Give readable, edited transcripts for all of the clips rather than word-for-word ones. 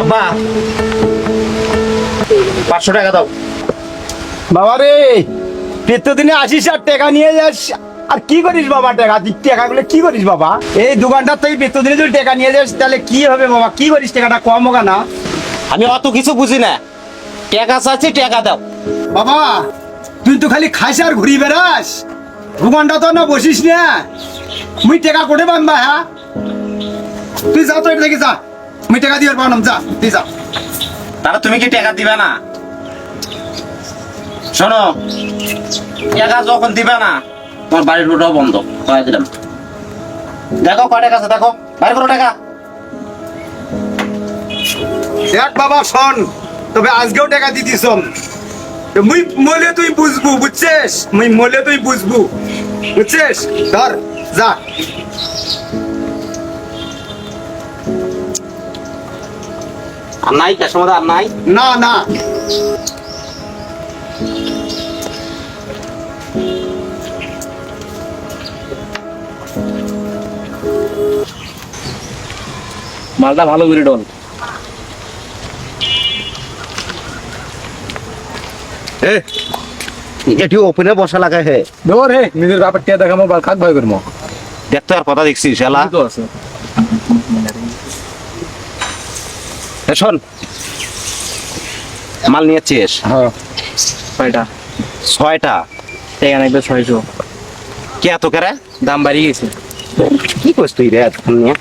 আব্বা 500 টাকা দাও। বাবা রে, প্রতিদিনে 80,000 টাকা নিয়ে যাস, আর কি করিস বাবা? টাকাগুলো কি করিস বাবা? এই দোকানটার থেকে প্রতিদিনে যদি টাকা নিয়ে যাস তাহলে কি হবে বাবা? কি করিস? টাকাটা কম হোক না। আমি অত কিছু বুঝি না, টাকা চাচ্ছি, টাকা দাও। বাবা তুই তো খালি খাইস আর ঘুরি বেড়াস, দোকানটা তো না বসিস না। মুই টাকা কোটে বানবা? হ্যাঁ তুই যা, তো এটা থেকে যা, মুই টাকা দিয়ে বানাম, যা তুই যা। তাহলে তুমি কি টাকা দিবে না? শোনো, টাকা যখন দিবে না তোমার বাড়ির রোডও বন্ধ করে দিলাম। দেখো কয় টাকা আছে, দেখো বাইর করো টাকা। দেখ বাবা শোন, তবে আজকেও টাকা দিতিস, মুই মলে তুই বুঝবু, বুঝছিস? মুই মলে তুই বুঝবু, বুঝছিস? ধর যা। আর নাই ক্যাশের মধ্যে, আর নাই। না না, মালটা ভালো করে ডল। এটি ওপেনে বসা লাগা হে। ধর হে, নিজের ব্যাপারটা দেখামো, বাল খাক ভয় করবো। দেখতো আর কথা দেখছিস শালা। তো আছে শোন, মাল নিয়েছিস? হ্যাঁ, কয়টা? 6টা। টাকা নাকবে 600। কে এত করে দাম বাড়ি গেছে। কি করছিস তুই রে এতক্ষণ নিয়ে?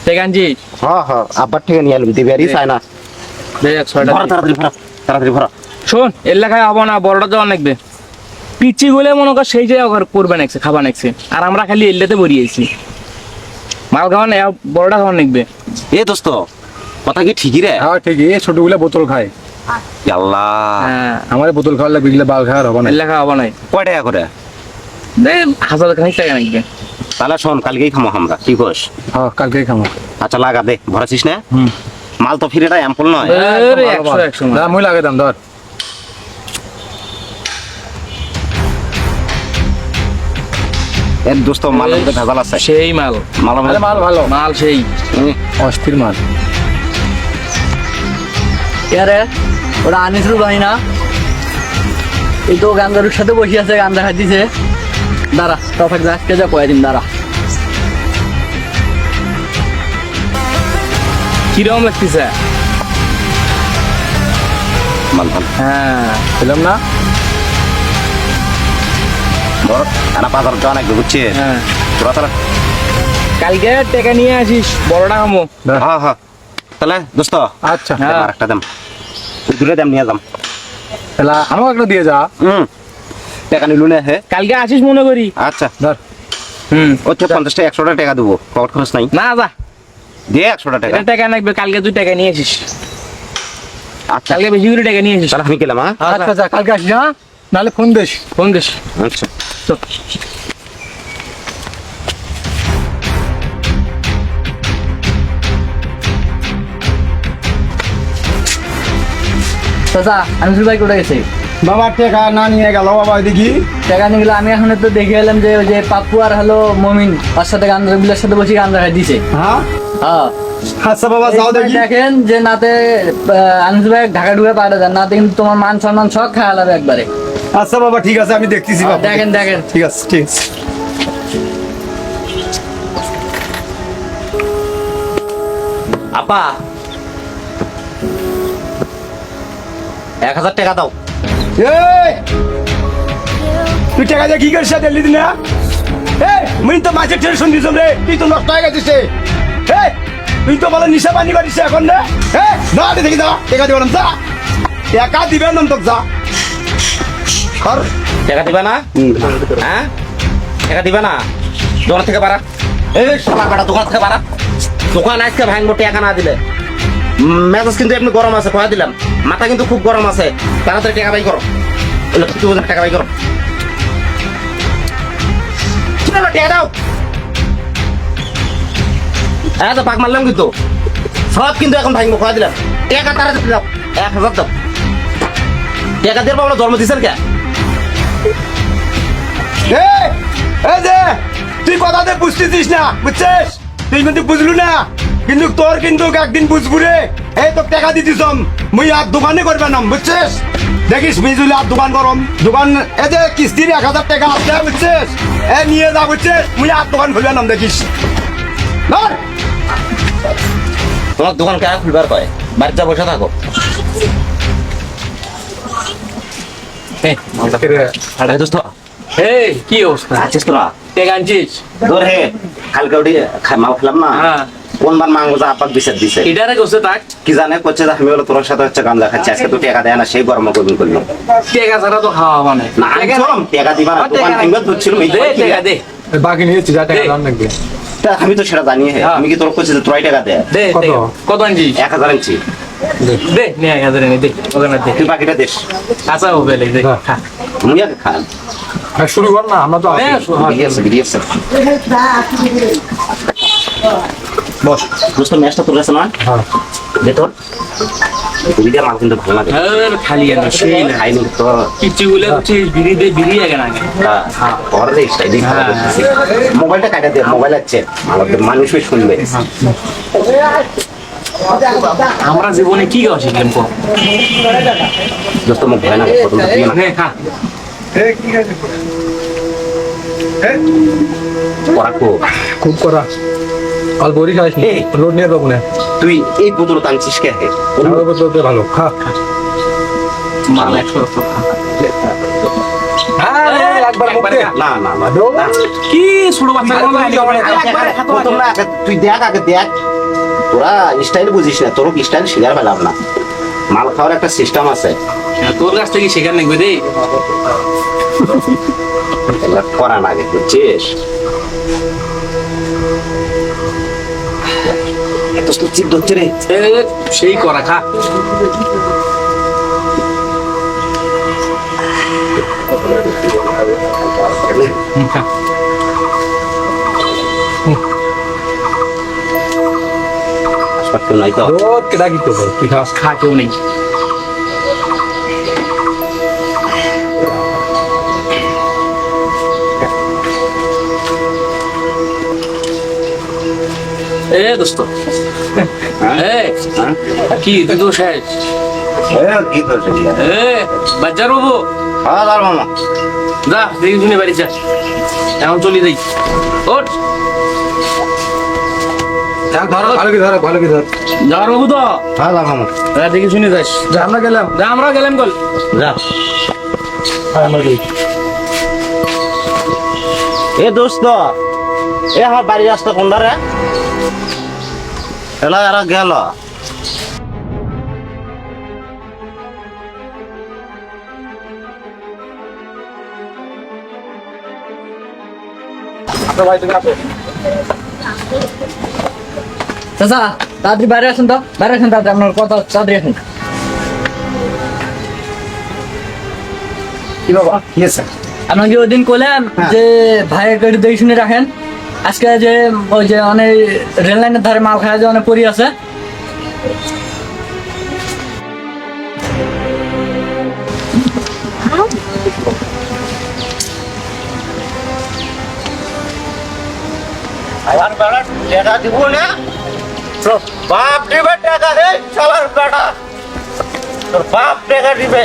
টাকা আনছি, হ্যাঁ হ্যাঁ, আবার ঠিক নিয়ে আলবি, দিবি আরই চাই না। দেখ 6টা। ভরা তাড়াতাড়ি ভরা, তাড়াতাড়ি ভরা। শোন, এর লেখায় হবো না, বড়টা যাওয়ার লাগবে। পিচ্ছি গুলে মনে কর সেই জায়গায় করবে নাকছে, খাবা নাকছে, আর আমরা খালি এল্লাতে বরিয়েছি। মাল খাওয়ান, বড়টা খাওয়ান লাগবে। এ দোস্ত, কথা কি ঠিকই রে? হ্যাঁ ঠিকই, ছোটগুলা বোতল খায়। আল্লাহ, হ্যাঁ, আমার বোতল খাওয়ার লাগবে, এগুলা বাল খাওয়ার হবে না। এর লেখা হবো নাই। কয় টাকা করে? দেখ 1000 টাকা লাগবে। তাহলে শোন, কালকেই খামো আমরা, কি কস? হ্যাঁ কালকেই খামো। আচ্ছা লাগা দে, ভরাছিস না? হুম। মাল তো ফিরেটা অ্যাম্পল নয়। আরে 100 মাল। দাম মুই লাগে দাম ধর। এর দোস্ত মাল মধ্যে ভেজাল আছে। সেই মাল, মাল আরে মাল ভালো, মাল সেই। অস্থির মাল। ইয়ারে ওরা আনিসুর ভাই না? এই তো গান্দারুর সাথে বসে আছে, গান্দা খাইতেছে। দাঁড়া, তফাক যা কে যা কয়েকদিন দাঁড়া। কিরকম লাগতেছে? মাল ভালো। হ্যাঁ, পেলাম না। ধর, এনা বাজার যাওয়া নাকি, বুঝছিস? হ্যাঁ। তোরা তাহলে কালকে টাকা নিয়ে আসিস, বড়টা খামো। হ্যাঁ হ্যাঁ, তাহলে দোস্ত আচ্ছা হ্যাঁ। আরেকটা দাম, দূরে দাম নিয়ে যাম। তাহলে আমাকে একটা দিয়ে যা। টাকা নিলু না হে? কালকে আসিস মনে করি। আচ্ছা ধর। ওতে 50টা 100টা টাকা দেবো, পকেট খরচ নাই। না যা, দে 100টা টাকা। এটা টাকা লাগবে, কালকে তুই টাকা নিয়ে আসিস। আচ্ছা কালকে বেশি করে টাকা নিয়ে আসিস। তাহলে আমি গেলাম। হ্যাঁ আচ্ছা যা, কালকে আসিস হ্যাঁ, নাহলে ফোন দিস। Phone this. আচ্ছা। চাচা, আনিসুর ভাই কোথায় গেছে? বাবা টাকা না নিয়ে গেল বাবা, দেখি টাকা নিয়ে গেলে আমি এখন তো দেখে এলাম যে ওই যে পাপ্পু আর হলো মমিন ওর সাথে গান্দা বিলের সাথে বসে গান্দা খাই দিছে। হ্যাঁ। হ্যাঁ, আচ্ছা বাবা যাও দেখি। দেখেন যে নাতে আনিসুর ভাই ঢাকা ঢুকে পাঠা দেন, নাতে কিন্তু তোমার মান সম্মান সব খাওয়া লাগবে একবারে। আচ্ছা বাবা ঠিক আছে, আমি দেখতেছি বাবা। দেখেন দেখেন। ঠিক আছে, ঠিক আছে। আব্বা 1000 টাকা দাও। এই তুই টাকা দিয়ে কি করিস দিল্লি দিনে? এই মুই তো মাছের টেনশন দিছ রে, তুই তো নষ্ট হয়ে গেছিস রে। এই তুই তো বলে নিশা পানি করিস এখন রে। এই না দেখি যা, টাকা দিবেন যা, টাকা দিবেন না তো যা। আর টাকা দিবা না? হ্যাঁ, টাকা দিবা না? দোকান থেকে বাড়া। এই সোনার বেটা, দোকান থেকে বাড়া। দোকান আজকে ভাঙবো টাকা না দিলে। মেজাজ কিন্তু এমনি গরম আছে, কয়া দিলাম। মাথা কিন্তু খুব গরম আছে। তাড়াতাড়ি টাকা বাই করো, 2000 টাকা বাই করো। টাকা দাও। হ্যাঁ তো পাক মারলাম কিন্তু, সব কিন্তু এখন ভাঙবো, কয়া দিলাম। টাকা তাড়াতাড়ি দাও, 1000 দাও। টাকা দিয়ে বাবা জন্ম দিছেন কে? এই যে তুই কথাতে বুঝতেছিস না বুঝছিস তুই কিন্তু বুঝলু না কিন্তু তোর কিন্তু একদিন বুঝবু রে এই তোর টাকা দিতিস মুই আর দোকানে করবে না বুঝছিস দেখিস মিজুলি আর দোকান করম দোকান এই যে কিস্তির 1000 টাকা আছে বুঝছিস এ নিয়ে যা বুঝছিস মুই আর দোকান খুলবে না দেখিস ধর। তোমার দোকান কে খুলবার কয় বাড়িতে বসে থাকো আরে দোস্ত এই কি অবস্থা আছিস তোরা টেকা আনছিস তোর হে কালকে ওটি মাল খেলাম না হ্যাঁ কোনবার মাংস যা আপাক বিচার দিছে এটারে করছে তাক কি জানে করছে যে আমি বলে তোর সাথে হচ্ছে গাঞ্জা খাচ্ছি আজকে তো টাকা দেয় না সেই গরম করবি করলো টেকা ছাড়া তো খাওয়া মানে না আনছম টাকা দিবা না দোকান কিংবা ধরছিল দে টেকা দে বাকি নিয়েছি যা টাকা দে। দাম লাগবে আমি তো সেটা জানি হে হ্যাঁ। আমি কি তোর করছি যে তোরাই টাকা দে দে কত? টেকা। কত আনছিস 1000 আনছি দে নে 1000 এনে দে ওখানে দে তুই বাকিটা দেশ আচ্ছা হবে লে দে হ্যাঁ। খা মুই আগে খান হ্যাঁ, শুরু কর না আমরা তো আছি। হ্যাঁ, বিডিএস বস দোস্ত ম্যাচটা তোর কাছে নয় হ্যাঁ দে তোর বিডিয়া মাল কিন্তু ভালো লাগে আর খালি আর সেই না খাইনি তো কিচ্ছু গুলো হচ্ছে বিড়ি দে বিড়ি আগে না আগে পরে দেখ সাইডে মোবাইলটা কাটা দে মোবাইল আছে মানুষই শুনবে আমরা জীবনে কি গাও শিখলাম কো দোস্ত মুখ ভয় না প্রথম তো না নে খা পড়া কো খুব করা অল্প বড়ি খাইস নি এই। লোড নিয়ে দেবো না তুই এই পুতুল টানছিস কে হে আমার বলতে ভালো খা মাল 100 খা হ্যাঁ একবার মুখ দে। না না না না। কি ছোট বাচ্চা প্রথম না তুই দেখ আগে দেখ তোরা স্টাইল বুঝিস না তোর স্টাইল শিকার পেলাম না মাল খাওয়ার একটা সিস্টেম আছে তোর কাছ থেকে শেখার নাকবে রে এগুলা করা না আগে বুঝছিস এত তো চিপ ধরছে রে সেই করা খা খা হাসপাতাল নাই তো রোদ কেডা কি করবো তুই খা খা কেউ নেই এ দোস্ত এ কি তুই তো শেষ কি করছে এ বাজার বাবু হ্যাঁ দাঁড় মামা যা দেখি শুনে বাড়ি যা এখন চলি যাই ওঠ ধরো ভালো কি ধর ভালো কি ধর যাওয়ার বাবু তো হ্যাঁ দাঁড় মামা যা দেখি শুনে যাস যা আমরা গেলাম যা আমরা গেলাম কল যা হ্যাঁ আমরা যাই এ দোস্ত এ আমার বাড়ির রাস্তা কোনটা রে এলা এরা গেল চাচা তাড়াতাড়ি বাইরে আসুন তো বাইরে আসুন তাড়াতাড়ি আপনার কথা তাড়াতাড়ি আসুন কি বাবা কি আছে আপনাকে ওই দিন করলেন যে ভাইয়ের গাড়ি দেখে শুনে রাখেন আজকে যে ওই যে অনেক রেল লাইনের ধারে মাল খাওয়া যে অনেক পরি আছে আমার বেড়া টাকা দিব না তোর বাপ দিবে টাকা রে চালার বেড়া তোর বাপ টাকা দিবে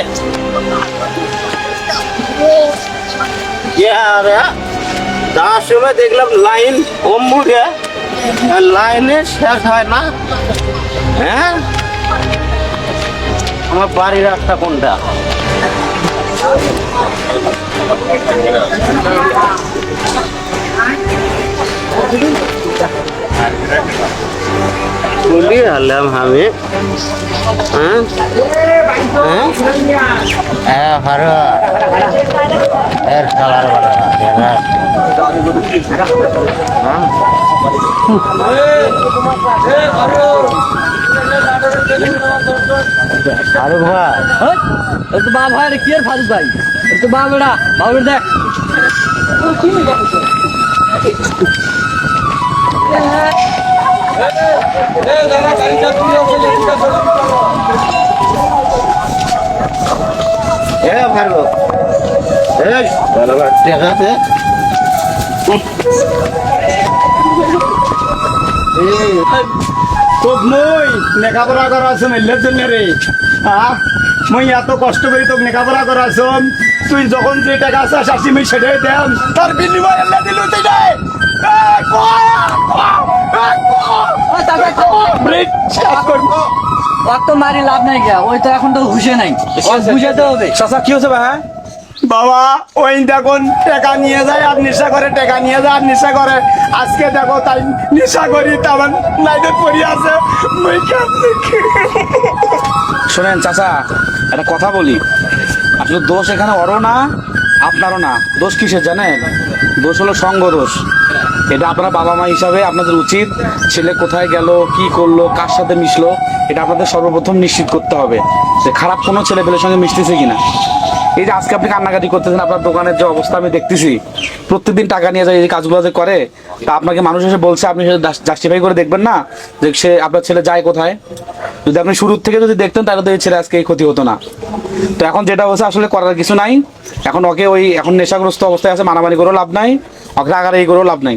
যাওয়ার সময় দেখলাম লাইন অম্বুরে লাইনে শেষ হয় না হ্যাঁ আমার বাড়ির রাস্তা কোনটা বলি হলাম আমি হ্যাঁ হ্যাঁ ভালো এর কালার ভালো ফারুক ভাই একটু বা ভাই কি আর ফারুক ভাই একটু বা বেড়া বাবু দেখ এ ফারুক এই ভালো টাকা আছে তোক মই লেখাপড়া করা আছো মেলের জন্য রে মই এত কষ্ট করে তোকে লেখাপড়া করা আছো তুই যখন যে টাকা চাস আসি মই সেটাই দেম তার বিনিময় এল্লা দিল তুই দেয় তো মারি লাভ নাই গা, ওই তো এখন তো হুশে নাই, বুঝাতে হবে। চাচা কি হচ্ছে ভাই? বাবা ওই দেখুন টাকা নিয়ে যায় আর নেশা করে, টাকা নিয়ে যায় আর নেশা করে। আজকে দেখো তাই নেশা করি তেমন নাইতে পড়ি আছে। শোনেন চাচা, একটা কথা বলি, আসলে দোষ এখানে ওরও না আপনারও না। দোষ কিসের জানেন? দোষ হলো সঙ্গ দোষ। এটা আপনারা বাবা মা হিসাবে আপনাদের উচিত ছেলে কোথায় গেল, কি করলো, কার সাথে মিশলো, এটা আপনাদের সর্বপ্রথম নিশ্চিত করতে হবে যে খারাপ কোনো ছেলে পেলের সঙ্গে মিশতেছে কিনা। এই যে আজকে আপনি কান্নাকাটি করতেছেন, আপনার দোকানের যে অবস্থা আমি দেখতেছি, প্রত্যেকদিন টাকা নিয়ে যায় এই কাজগুলো যে করে, তা আপনাকে মানুষ এসে বলছে, আপনি সেটা জাস্টিফাই করে দেখবেন না যে সে আপনার ছেলে যায় কোথায়? যদি আপনি শুরুর থেকে যদি দেখতেন তাহলে তো এই ছেলে আজকে এই ক্ষতি হতো না। তো এখন যেটা হচ্ছে আসলে করার কিছু নাই। এখন ওকে ওই এখন নেশাগ্রস্ত অবস্থায় আছে, মারামারি করেও লাভ নাই, ওকে আগারাই করেও লাভ নাই।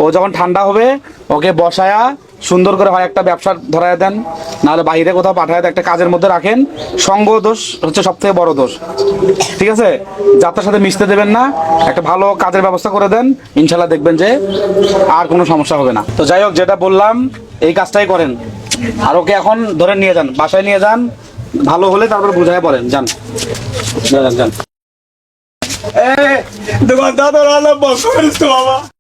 ও যখন ঠান্ডা হবে ওকে বসায়া সুন্দর করে হয় একটা ব্যবসা ধরায় দেন, নাহলে বাইরে কোথাও পাঠায় দেন, একটা কাজের মধ্যে রাখেন। সঙ্গ দোষ হচ্ছে সব থেকে বড় দোষ, ঠিক আছে? যাত্রার সাথে মিশতে দেবেন না, একটা ভালো কাজের ব্যবস্থা করে দেন, ইনশাল্লাহ দেখবেন যে আর কোনো সমস্যা হবে না। তো যাই হোক, যেটা বললাম এই কাজটাই করেন। আর ওকে এখন ধরে নিয়ে যান, বাসায় নিয়ে যান, ভালো হলে তারপর বুঝায় বলেন। যান যান যান। দোকানদার বস করিস তো বাবা।